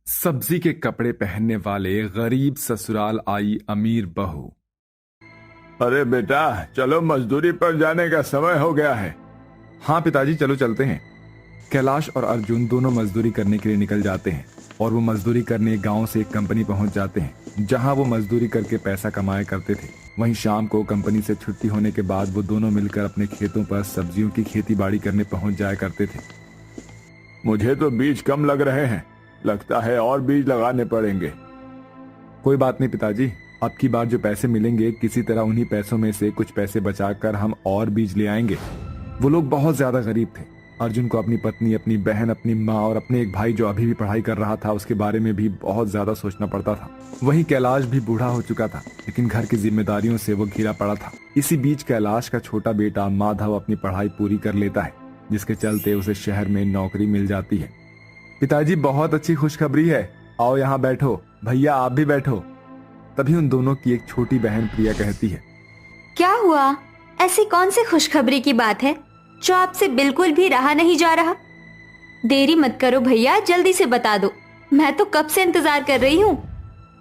सब्जी के कपड़े पहनने वाले गरीब ससुराल आई अमीर बहू। अरे बेटा, चलो मजदूरी पर जाने का समय हो गया है। हाँ पिताजी, चलो चलते हैं। कैलाश और अर्जुन दोनों मजदूरी करने के लिए निकल जाते हैं और वो मजदूरी करने गांव से एक कंपनी पहुंच जाते हैं जहां वो मजदूरी करके पैसा कमाया करते थे। वहीं शाम को कंपनी से छुट्टी होने के बाद वो दोनों मिलकर अपने खेतों पर सब्जियों की खेती बाड़ी करने पहुंच जाया करते थे। मुझे तो बीज कम लग रहे हैं, लगता है और बीज लगाने पड़ेंगे। कोई बात नहीं पिताजी, अब की बार जो पैसे मिलेंगे किसी तरह उन्हीं पैसों में से कुछ पैसे बचाकर हम और बीज ले आएंगे। वो लोग बहुत ज्यादा गरीब थे। अर्जुन को अपनी पत्नी, अपनी बहन, अपनी माँ और अपने एक भाई जो अभी भी पढ़ाई कर रहा था उसके बारे में भी बहुत ज्यादा सोचना पड़ता था। वहीं कैलाश भी बूढ़ा हो चुका था, लेकिन घर की जिम्मेदारियों से वो घिरा पड़ा था। इसी बीच कैलाश का छोटा बेटा माधव अपनी पढ़ाई पूरी कर लेता है, जिसके चलते उसे शहर में नौकरी मिल जाती है। पिताजी, बहुत अच्छी खुशखबरी है, आओ यहाँ बैठो। भैया आप भी बैठो। तभी उन दोनों की एक छोटी बहन प्रिया कहती है, क्या हुआ? ऐसी कौन सी खुशखबरी की बात है जो आपसे बिल्कुल भी रहा नहीं जा रहा? देरी मत करो भैया, जल्दी से बता दो, मैं तो कब से इंतजार कर रही हूँ।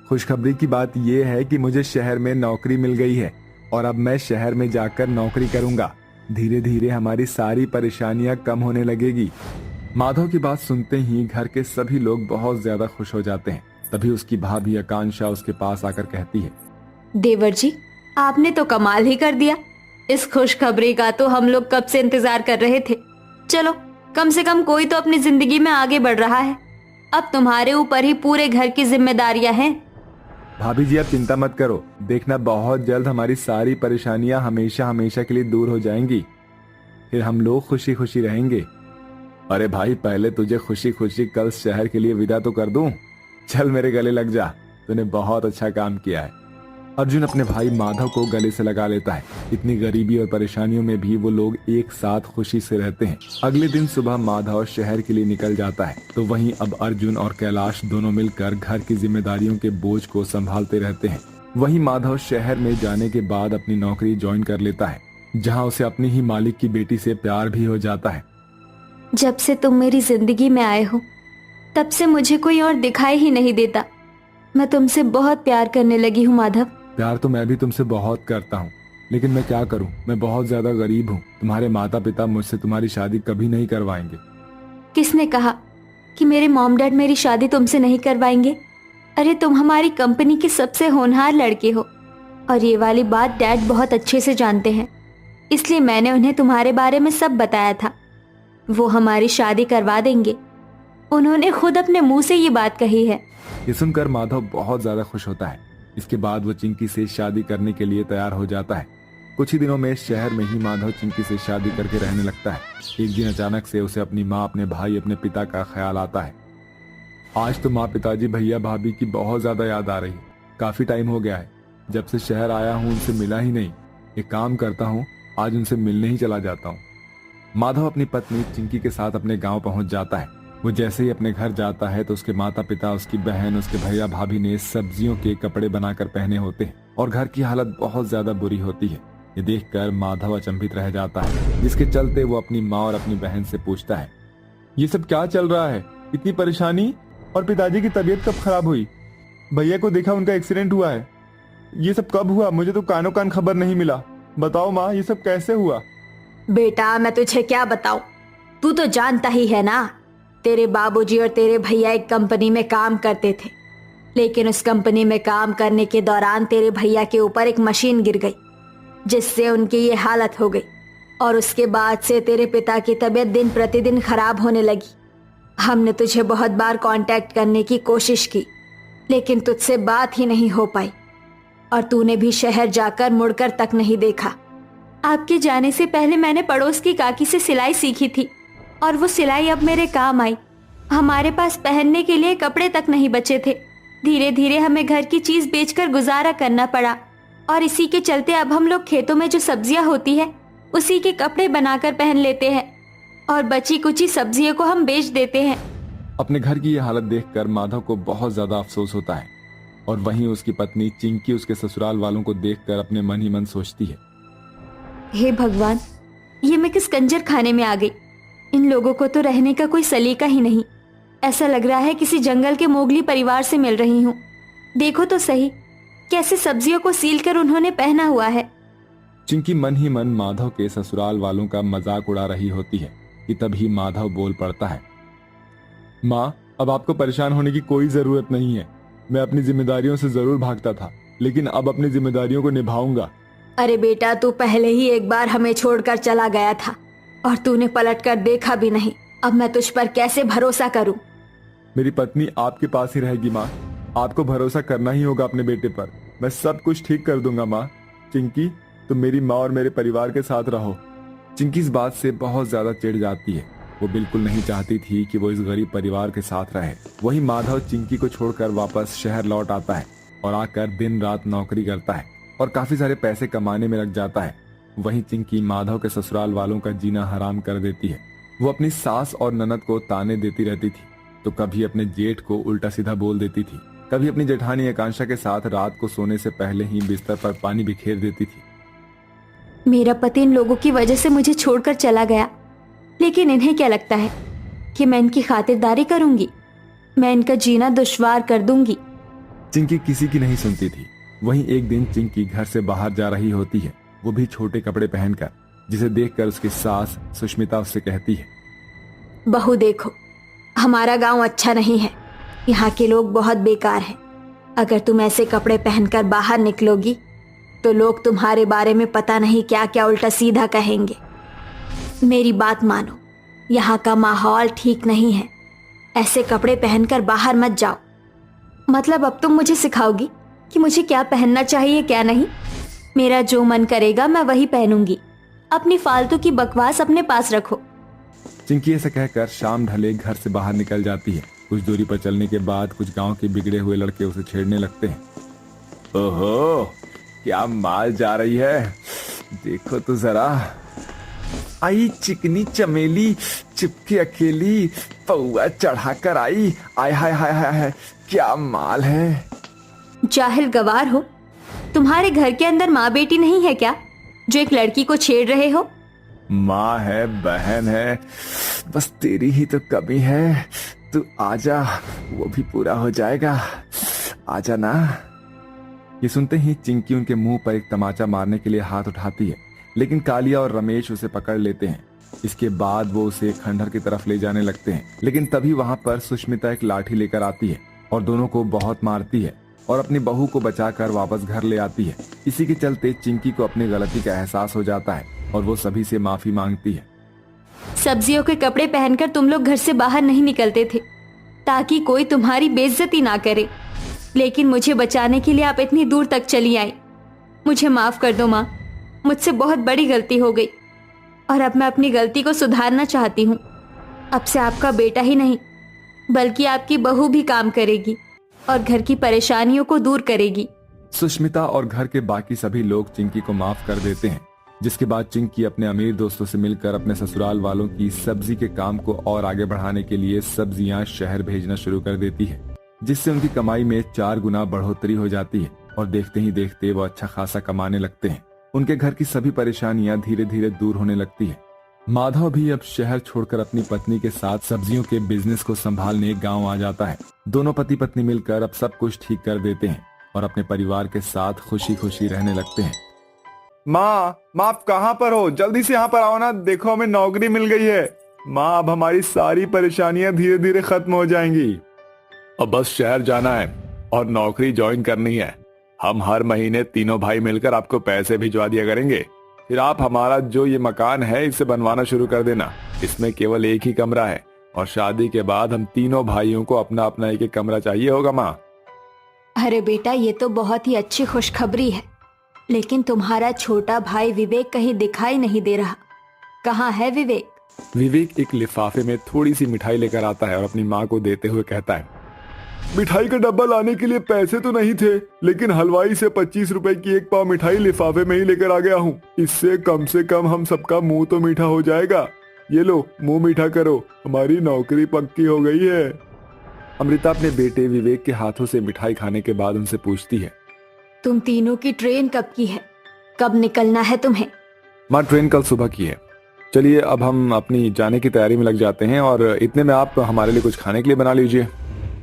खुशखबरी की बात यह है कि मुझे शहर में नौकरी मिल गई है और अब मैं शहर में जाकर नौकरी करूंगा। धीरे धीरे हमारी सारी परेशानियां कम होने लगेगी। माधव की बात सुनते ही घर के सभी लोग बहुत ज्यादा खुश हो जाते हैं। तभी उसकी भाभी आकांक्षा उसके पास आकर कहती है, देवर जी, आपने तो कमाल ही कर दिया। इस खुशखबरी का तो हम लोग कब से इंतजार कर रहे थे। चलो, कम से कम कोई तो अपनी जिंदगी में आगे बढ़ रहा है। अब तुम्हारे ऊपर ही पूरे घर की जिम्मेदारियां हैं। भाभी जी आप चिंता मत करो, देखना बहुत जल्द हमारी सारी परेशानियां हमेशा हमेशा के लिए दूर हो जाएंगी। फिर हम लोग खुशी खुशी रहेंगे। अरे भाई, पहले तुझे खुशी खुशी कल शहर के लिए विदा तो कर दूं। चल मेरे गले लग जा, तूने बहुत अच्छा काम किया है। अर्जुन अपने भाई माधव को गले से लगा लेता है। इतनी गरीबी और परेशानियों में भी वो लोग एक साथ खुशी से रहते हैं। अगले दिन सुबह माधव शहर के लिए निकल जाता है, तो वहीं अब अर्जुन और कैलाश दोनों मिलकर घर की जिम्मेदारियों के बोझ को संभालते रहते हैं। वहीं माधव शहर में जाने के बाद अपनी नौकरी ज्वाइन कर लेता है, जहाँ उसे अपनी ही मालिक की बेटी से प्यार भी हो जाता है। जब से तुम मेरी जिंदगी में आए हो तब से मुझे कोई और दिखाई ही नहीं देता। मैं तुमसे बहुत प्यार करने लगी हूँ माधव। प्यार तो मैं भी तुमसे बहुत करता हूँ, लेकिन मैं क्या करूँ, मैं बहुत ज्यादा गरीब हूँ। तुम्हारे माता पिता मुझसे तुम्हारी शादी कभी नहीं करवाएंगे। किसने कहा कि मेरे मॉम डैड मेरी शादी तुमसे नहीं करवाएंगे? अरे तुम हमारी कंपनी के सबसे होनहार लड़के हो और ये वाली बात डैड बहुत अच्छे से जानते हैं, इसलिए मैंने उन्हें तुम्हारे बारे में सब बताया था। वो हमारी शादी करवा देंगे, उन्होंने खुद अपने मुंह से ये बात कही है। ये सुनकर माधव बहुत ज्यादा खुश होता है। इसके बाद वो चिंकी से शादी करने के लिए तैयार हो जाता है। कुछ ही दिनों में शहर में ही माधव चिंकी से शादी करके रहने लगता है। एक दिन अचानक से उसे अपनी माँ, अपने भाई, अपने पिता का ख्याल आता है। आज तो माँ, पिताजी, भैया, भाभी की बहुत ज्यादा याद आ रही है। काफी टाइम हो गया है, जब से शहर आया हूँ उनसे मिला ही नहीं। एक काम करता हूँ, आज उनसे मिलने ही चला जाता हूँ। माधव अपनी पत्नी चिंकी के साथ अपने गाँव पहुंच जाता है। वो जैसे ही अपने घर जाता है तो उसके माता पिता, उसकी बहन, उसके भैया भाभी ने सब्जियों के कपड़े बनाकर पहने होते हैं और घर की हालत बहुत ज्यादा बुरी होती है। ये देखकर माधव अचंभित रह जाता है, जिसके चलते वो अपनी माँ और अपनी बहन से पूछता है, ये सब क्या चल रहा है? इतनी परेशानी? और पिताजी की तबीयत कब खराब हुई? भैया को देखा उनका एक्सीडेंट हुआ है। ये सब कब हुआ? मुझे तो कानो कान खबर नहीं मिला। बताओ माँ, ये सब कैसे हुआ? बेटा, मैं तुझे क्या बताऊं, तू तो जानता ही है ना, तेरे बाबूजी और तेरे भैया एक कंपनी में काम करते थे, लेकिन उस कंपनी में काम करने के दौरान तेरे भैया के ऊपर एक मशीन गिर गई, जिससे उनकी ये हालत हो गई। और उसके बाद से तेरे पिता की तबीयत दिन प्रतिदिन खराब होने लगी। हमने तुझे बहुत बार कांटेक्ट करने की कोशिश की, लेकिन तुझसे बात ही नहीं हो पाई और तूने भी शहर जाकर मुड़कर तक नहीं देखा। आपके जाने से पहले मैंने पड़ोस की काकी से सिलाई सीखी थी और वो सिलाई अब मेरे काम आई। हमारे पास पहनने के लिए कपड़े तक नहीं बचे थे। धीरे धीरे हमें घर की चीज बेचकर गुजारा करना पड़ा और इसी के चलते अब हम लोग खेतों में जो सब्जियां होती है उसी के कपड़े बनाकर पहन लेते हैं और बची कुची सब्जियों को हम बेच देते हैं। अपने घर की यह हालत देखकर माधव को बहुत ज्यादा अफसोस होता है और वहीं उसकी पत्नी चिंकी उसके ससुराल वालों को देखकर अपने मन ही मन सोचती है, हे भगवान, ये मैं किस कंजर खाने में आ गई। इन लोगों को तो रहने का कोई सलीका ही नहीं। ऐसा लग रहा है किसी जंगल के मोगली परिवार से मिल रही हूँ। देखो तो सही, कैसे सब्जियों को सील कर उन्होंने पहना हुआ है। चिंकी मन ही मन माधव के ससुराल वालों का मजाक उड़ा रही होती है कि तभी माधव बोल पड़ता है, माँ, अब आपको परेशान होने की कोई जरूरत नहीं है। मैं अपनी जिम्मेदारियों से जरूर भागता था, लेकिन अब अपनी जिम्मेदारियों को निभाऊंगा। अरे बेटा, तू पहले ही एक बार हमें छोड़कर चला गया था और तूने पलटकर देखा भी नहीं। अब मैं तुझ पर कैसे भरोसा करूं? मेरी पत्नी आपके पास ही रहेगी माँ। आपको भरोसा करना ही होगा अपने बेटे पर। मैं सब कुछ ठीक कर दूंगा माँ। चिंकी, तुम मेरी माँ और मेरे परिवार के साथ रहो। चिंकी इस बात से बहुत ज्यादा चिढ़ जाती है। वो बिल्कुल नहीं चाहती थी कि वो इस गरीब परिवार के साथ रहे। वही माधव चिंकी को छोड़कर वापस शहर लौट आता है और आकर दिन रात नौकरी करता है और काफी सारे पैसे कमाने में लग जाता है। वहीं चिंकी माधव के ससुराल वालों का जीना हराम कर देती है। वो अपनी सास और ननद को ताने देती रहती थी, तो कभी अपने जेठ को उल्टा सीधा बोल देती थी, कभी अपनी जेठानी आकांक्षा के साथ रात को सोने से पहले ही बिस्तर पर पानी बिखेर देती थी। मेरा पति इन लोगों की वजह से मुझे छोड़कर चला गया, लेकिन इन्हें क्या लगता है कि मैं इनकी खातिरदारी करूंगी? मैं इनका जीना दुश्वार कर दूंगी। चिंकी किसी की नहीं सुनती थी। वहीं एक दिन चिंकी घर से बाहर जा रही होती है, वो भी छोटे कपड़े पहनकर, जिसे देखकर उसकी सास सुष्मिता उससे कहती है, बहू देखो, हमारा गांव अच्छा नहीं है। यहाँ के लोग बहुत बेकार हैं। अगर तुम ऐसे कपड़े पहनकर बाहर निकलोगी तो लोग तुम्हारे बारे में पता नहीं क्या क्या उल्टा सीधा कहेंगे। मेरी बात मानो, यहाँ का माहौल ठीक नहीं है। ऐसे कपड़े पहनकर बाहर मत जाओ। मतलब अब तुम मुझे सिखाओगी कि मुझे क्या पहनना चाहिए क्या नहीं? मेरा जो मन करेगा मैं वही पहनूंगी। अपनी फालतू की बकवास अपने पास रखो। चिंकी ऐसा कहकर शाम ढले घर से बाहर निकल जाती है। कुछ दूरी पर चलने के बाद कुछ गांव के बिगड़े हुए लड़के उसे छेड़ने लगते हैं। ओहो, क्या माल जा रही है, देखो तो जरा। आई चिकनी चमेली, चिपके अकेली, पौआ चढ़ाकर आई। आय हाय हाय हाय हाय, क्या माल है। जाहिल गवार हो, तुम्हारे घर के अंदर माँ बेटी नहीं है क्या, जो एक लड़की को छेड़ रहे हो? माँ है, बहन है, बस तेरी ही तो कमी है। तू आजा, वो भी पूरा हो जाएगा। आजा ना। ये सुनते ही चिंकी उनके मुंह पर एक तमाचा मारने के लिए हाथ उठाती है, लेकिन कालिया और रमेश उसे पकड़ लेते हैं। इसके बाद वो उसे खंडहर की तरफ ले जाने लगते हैं, लेकिन तभी वहां पर सुष्मिता एक लाठी लेकर आती है और दोनों को बहुत मारती है और अपनी बहू को बचाकर वापस घर ले आती है। इसी के चलते चिंकी को अपनी गलती का एहसास हो जाता है और वो सभी से माफी मांगती है। सब्जियों के कपड़े पहनकर तुम लोग घर से बाहर नहीं निकलते थे ताकि कोई तुम्हारी बेइज्जती ना करे, लेकिन मुझे बचाने के लिए आप इतनी दूर तक चली आई। मुझे माफ कर दो माँ, मुझसे बहुत बड़ी गलती हो गई और अब मैं अपनी गलती को सुधारना चाहती हूँ। अब से आपका बेटा ही नहीं बल्कि आपकी बहू भी काम करेगी और घर की परेशानियों को दूर करेगी। सुष्मिता और घर के बाकी सभी लोग चिंकी को माफ कर देते हैं, जिसके बाद चिंकी अपने अमीर दोस्तों से मिलकर अपने ससुराल वालों की सब्जी के काम को और आगे बढ़ाने के लिए सब्जियां शहर भेजना शुरू कर देती है, जिससे उनकी कमाई में 4 गुना बढ़ोतरी हो जाती है और देखते ही देखते वो अच्छा खासा कमाने लगते हैं। उनके घर की सभी परेशानियां धीरे धीरे दूर होने लगती है। माधव भी अब शहर छोड़कर अपनी पत्नी के साथ सब्जियों के बिजनेस को संभालने गांव आ जाता है। दोनों पति पत्नी मिलकर अब सब कुछ ठीक कर देते हैं और अपने परिवार के साथ खुशी खुशी रहने लगते हैं। माँ, आप कहाँ पर हो? जल्दी से यहाँ पर आओ ना, देखो हमें नौकरी मिल गई है। माँ, अब हमारी सारी परेशानियां धीरे धीरे खत्म हो जाएंगी। अब बस शहर जाना है और नौकरी ज्वाइन करनी है। हम हर महीने तीनों भाई मिलकर आपको पैसे भिजवा दिया करेंगे। फिर आप हमारा जो ये मकान है इसे बनवाना शुरू कर देना। इसमें केवल एक ही कमरा है और शादी के बाद हम तीनों भाइयों को अपना अपना एक कमरा चाहिए होगा माँ। अरे बेटा, ये तो बहुत ही अच्छी खुशखबरी है, लेकिन तुम्हारा छोटा भाई विवेक कहीं दिखाई नहीं दे रहा। कहाँ है विवेक? विवेक एक लिफाफे में थोड़ी सी मिठाई लेकर आता है और अपनी माँ को देते हुए कहता है, मिठाई का डब्बा लाने के लिए पैसे तो नहीं थे, लेकिन हलवाई से 25 रुपए की 1 पाव मिठाई लिफाफे में ही लेकर आ गया हूँ। इससे कम हम सबका मुंह तो मीठा हो जाएगा। ये लो, मुंह मीठा करो, हमारी नौकरी पक्की हो गई है। अमृता अपने बेटे विवेक के हाथों से मिठाई खाने के बाद उनसे पूछती है, तुम तीनों की ट्रेन कब की है? कब निकलना है तुम्हें? माँ, ट्रेन कल सुबह की है। चलिए अब हम अपनी जाने की तैयारी में लग जाते हैं और इतने में आप हमारे लिए कुछ खाने के लिए बना लीजिए।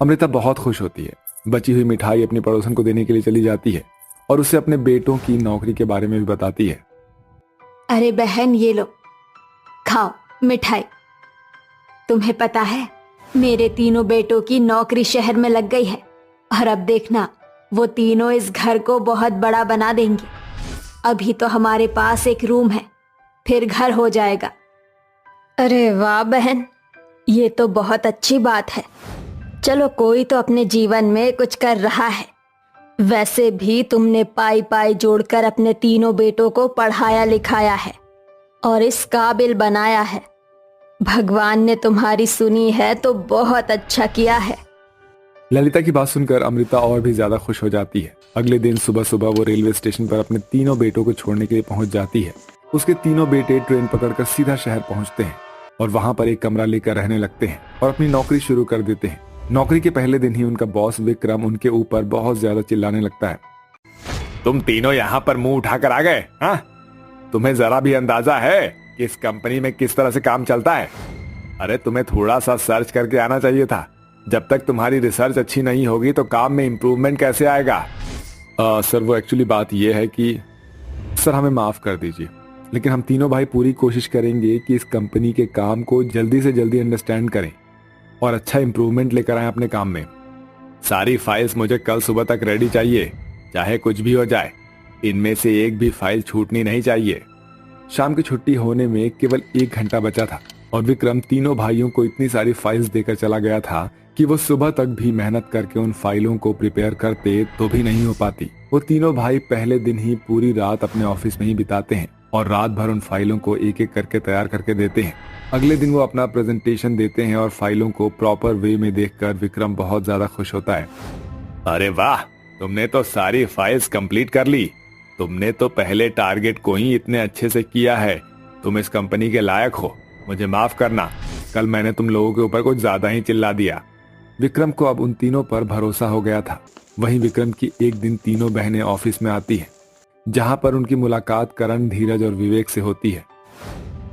अमृता बहुत खुश होती है। बची हुई मिठाई अपनी पड़ोसन को देने के लिए चली जाती है और उसे अपने बेटों की नौकरी के बारे में भी बताती है। अरे बहन, ये लो, खाओ मिठाई। तुम्हें पता है, मेरे तीनों बेटों की नौकरी शहर में लग गई है और अब देखना, वो तीनों इस घर को बहुत बड़ा बना देंगे। अभी तो हमारे पास एक रूम है, फिर घर हो जाएगा। अरे वाह बहन, ये तो बहुत अच्छी बात है। चलो, कोई तो अपने जीवन में कुछ कर रहा है। वैसे भी तुमने पाई पाई जोड़कर अपने तीनों बेटों को पढ़ाया लिखाया है और इस काबिल बनाया है। भगवान ने तुम्हारी सुनी है तो बहुत अच्छा किया है। ललिता की बात सुनकर अमृता और भी ज्यादा खुश हो जाती है। अगले दिन सुबह सुबह वो रेलवे स्टेशन पर अपने तीनों बेटों को छोड़ने के लिए पहुंच जाती है। उसके तीनों बेटे ट्रेन पकड़कर सीधा शहर पहुंचते हैं और वहां पर एक कमरा लेकर रहने लगते हैं और अपनी नौकरी शुरू कर देते हैं। नौकरी के पहले दिन ही उनका बॉस विक्रम उनके ऊपर बहुत ज्यादा चिल्लाने लगता है। तुम तीनों यहाँ पर मुंह उठाकर आ गए, हाँ? तुम्हें जरा भी अंदाजा है कि इस कंपनी में किस तरह से काम चलता है? अरे तुम्हें थोड़ा सा सर्च करके आना चाहिए था। जब तक तुम्हारी रिसर्च अच्छी नहीं होगी तो काम में इम्प्रूवमेंट कैसे आएगा? सर, वो एक्चुअली बात ये है कि सर हमें माफ कर दीजिए, लेकिन हम तीनों भाई पूरी कोशिश करेंगे कि इस कंपनी के काम को जल्दी से जल्दी अंडरस्टैंड करें और अच्छा इम्प्रूवमेंट लेकर आए अपने काम में। सारी फाइल्स मुझे कल सुबह तक रेडी चाहिए, चाहे कुछ भी हो जाए। इनमें से एक भी फाइल छूटनी नहीं चाहिए। शाम की छुट्टी होने में केवल 1 घंटा बचा था और विक्रम तीनों भाइयों को इतनी सारी फाइल्स देकर चला गया था कि वो सुबह तक भी मेहनत करके उन फाइलों को प्रिपेयर करते तो भी नहीं हो पाती। वो तीनों भाई पहले दिन ही पूरी रात अपने ऑफिस में ही बिताते हैं और रात भर उन फाइलों को एक एक करके तैयार करके देते हैं। अगले दिन वो अपना प्रेजेंटेशन देते हैं और फाइलों को प्रॉपर वे में देखकर विक्रम बहुत ज्यादा खुश होता है। अरे वाह, तुमने तो सारी फाइल्स कंप्लीट कर ली। तुमने तो पहले टारगेट को ही इतने अच्छे से किया है। तुम इस कंपनी के लायक हो। मुझे माफ करना, कल मैंने तुम लोगों के ऊपर कुछ ज्यादा ही चिल्ला दिया। विक्रम को अब उन तीनों पर भरोसा हो गया था। वहीं विक्रम की एक दिन तीनों बहनें ऑफिस में आती हैं, जहां पर उनकी मुलाकात करण, धीरज और विवेक से होती है।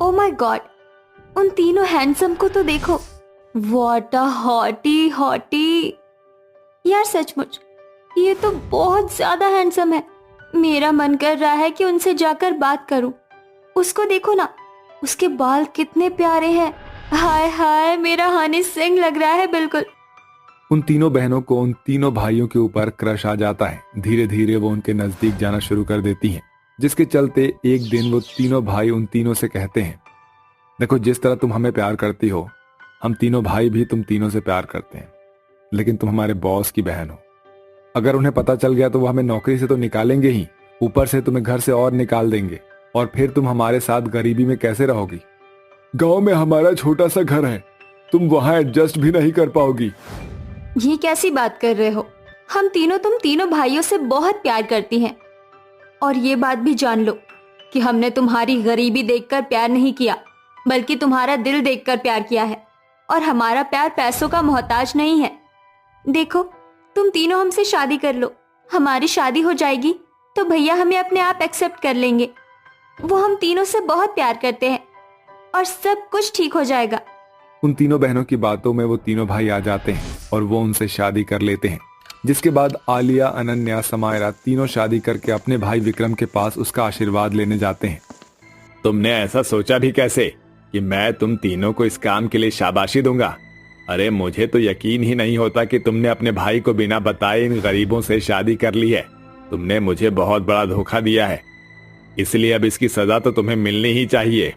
ओह माय गॉड, उन तीनों हैंडसम को तो देखो। What a hottie hottie. यार सचमुच ये तो बहुत ज्यादा हैंडसम है। मेरा मन कर रहा है कि उनसे जाकर बात करूं। उसको देखो ना, उसके बाल कितने प्यारे हैं। हाय हाय, मेरा हनी सिंह लग रहा है बिल्कुल। उन तीनों बहनों को उन तीनों भाइयों के ऊपर क्रश आ जाता है। धीरे धीरे वो उनके नजदीक जाना शुरू कर देती हैं, जिसके चलते एक दिन वो तीनों भाई उन तीनों से कहते हैं, देखो, जिस तरह तुम हमें प्यार करती हो, हम तीनों भाई भी तुम तीनों से प्यार करते हैं, लेकिन तुम हमारे बॉस की बहन हो। अगर उन्हें पता चल गया तो वो हमें नौकरी से तो निकालेंगे ही, ऊपर से तुम्हें घर से और निकाल देंगे, और फिर तुम हमारे साथ गरीबी में कैसे रहोगी? गांव में हमारा छोटा सा घर है, तुम वहां एडजस्ट भी नहीं कर पाओगी। ये कैसी बात कर रहे हो? हम तीनों तुम तीनों भाइयों से बहुत प्यार करती हैं। और ये बात भी जान लो कि हमने तुम्हारी गरीबी देखकर प्यार नहीं किया, बल्कि तुम्हारा दिल देखकर प्यार किया है। और हमारा प्यार पैसों का मोहताज नहीं है। देखो, तुम तीनों हमसे शादी कर लो। हमारी शादी हो जाएगी तो भैया हमें अपने आप एक्सेप्ट कर लेंगे। वो हम तीनों से बहुत प्यार करते हैं और सब कुछ ठीक हो जाएगा। उन तीनों बहनों की बातों में वो तीनों भाई आ जाते हैं और वो उनसे शादी कर लेते हैं। जिसके बाद आलिया, अनन्या, समायरा तीनों शादी करके अपने भाई विक्रम के पास उसका आशीर्वाद लेने जाते हैं। तुमने ऐसा सोचा भी कैसे कि मैं तुम तीनों को इस काम के लिए शाबाशी दूंगा? अरे मुझे तो यकीन ही नहीं होता कि तुमने अपने भाई को बिना बताए इन गरीबों से शादी कर ली है। तुमने मुझे बहुत बड़ा धोखा दिया है, इसलिए अब इसकी सजा तो तुम्हें मिलनी ही चाहिए।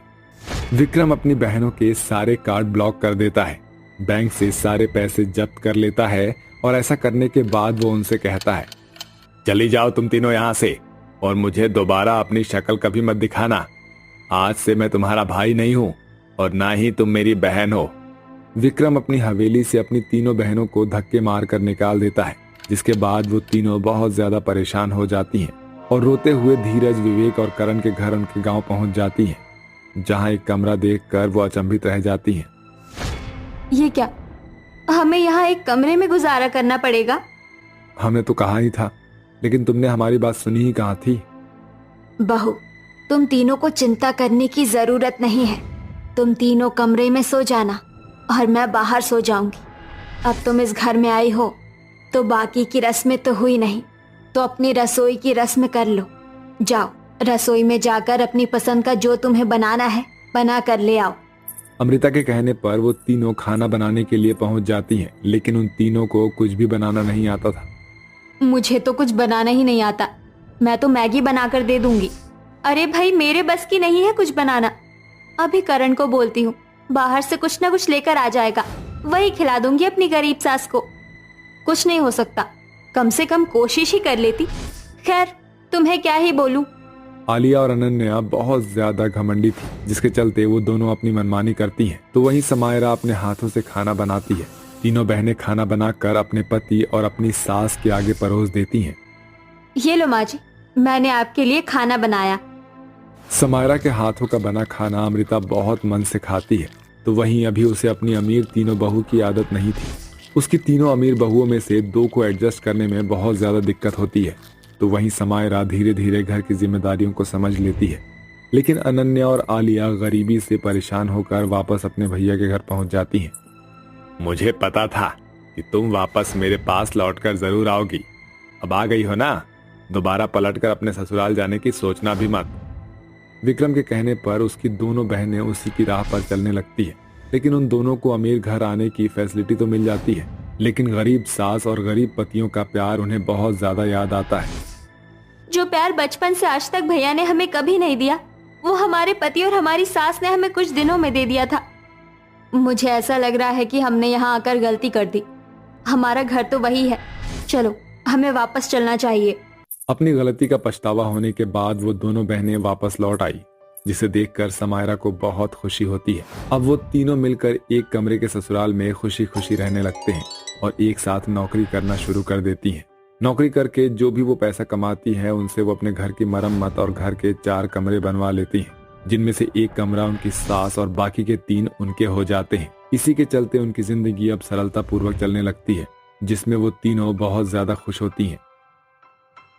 विक्रम अपनी बहनों के सारे कार्ड ब्लॉक कर देता है, बैंक से सारे पैसे जब्त कर लेता है और ऐसा करने के बाद वो उनसे कहता है, चली जाओ तुम तीनों यहाँ से और मुझे दोबारा अपनी शक्ल कभी मत दिखाना। आज से मैं तुम्हारा भाई नहीं हूँ और ना ही तुम मेरी बहन हो। विक्रम अपनी हवेली से अपनी तीनों बहनों को धक्के मार कर निकाल देता है, जिसके बाद वो तीनों बहुत ज्यादा परेशान हो जाती हैं और रोते हुए धीरज, विवेक और करण के घर उनके गांव पहुंच जाती हैं, जहां एक कमरा देखकर वो अचंभित रह जाती हैं। ये क्या, हमें यहाँ एक कमरे में गुजारा करना पड़ेगा? हमने तो कहा ही था, लेकिन तुमने हमारी बात सुनी ही कहाँ थी? बहू, तुम तीनों को चिंता करने की जरूरत नहीं है। तुम तीनों कमरे में सो जाना और मैं बाहर सो जाऊंगी। अब तुम इस घर में आई हो तो बाकी की रस्में तो हुई नहीं, तो अपनी रसोई की रस्म कर लो। जाओ रसोई में जाकर अपनी पसंद का जो तुम्हें बनाना है बना कर ले आओ। अमृता के कहने पर वो तीनों खाना बनाने के लिए पहुंच जाती हैं, लेकिन उन तीनों को कुछ भी बनाना नहीं आता था। मुझे तो कुछ बनाना ही नहीं आता, मैं तो मैगी बनाकर दे दूंगी। अरे भाई मेरे बस की नहीं है कुछ बनाना। अभी करण को बोलती हूँ, बाहर से कुछ ना कुछ लेकर आ जाएगा, वही खिला दूंगी अपनी गरीब सास को। कुछ नहीं हो सकता, कम से कम कोशिश ही कर लेती। खैर तुम्हें क्या ही बोलूं। आलिया और अनन्या बहुत ज्यादा घमंडी थी, जिसके चलते वो दोनों अपनी मनमानी करती हैं। तो वहीं समायरा अपने हाथों से खाना बनाती है। तीनों बहनें खाना बनाकर अपने पति और अपनी सास के आगे परोस देती हैं। ये लो माँ जी, मैंने आपके लिए खाना बनाया। समायरा के हाथों का बना खाना अमृता बहुत मन से खाती है। तो वहीं अभी उसे अपनी अमीर तीनों बहू की आदत नहीं थी। उसकी तीनों अमीर बहुओं में से दो को एडजस्ट करने में बहुत ज्यादा दिक्कत होती है। तो वहीं समायरा धीरे धीरे घर की जिम्मेदारियों को समझ लेती है। लेकिन अनन्या और आलिया गरीबी से परेशान होकर वापस अपने भैया के घर पहुंच जाती हैं। मुझे पता था कि तुम वापस मेरे पास लौटकर जरूर आओगी। अब आ गई हो ना, दोबारा पलटकर अपने ससुराल जाने की सोचना भी मत। विक्रम के कहने पर उसकी दोनों बहनें उसी की राह पर चलने लगती है। लेकिन उन दोनों को अमीर घर आने की फैसिलिटी तो मिल जाती है, लेकिन गरीब सास और गरीब पतियों का प्यार उन्हें बहुत ज्यादा याद आता है। जो प्यार बचपन से आज तक भैया ने हमें कभी नहीं दिया, वो हमारे पति और हमारी सास ने हमें कुछ दिनों में दे दिया था। मुझे ऐसा लग रहा है कि हमने यहाँ आकर गलती कर दी। हमारा घर तो वही है, चलो हमें वापस चलना चाहिए। अपनी गलती का पछतावा होने के बाद वो दोनों बहनें वापस लौट आई, जिसे देखकर समायरा को बहुत खुशी होती है। अब वो तीनों मिलकर एक कमरे के ससुराल में खुशी खुशी रहने लगते हैं और एक साथ नौकरी करना शुरू कर देती हैं। नौकरी करके जो भी वो पैसा कमाती है उनसे वो अपने घर की मरम्मत और घर के 4 कमरे बनवा लेती हैं, जिनमें से एक कमरा उनकी सास और बाकी के 3 उनके हो जाते हैं। इसी के चलते उनकी जिंदगी अब सरलता पूर्वक चलने लगती है, जिसमें वो तीनों बहुत ज्यादा खुश होती हैं।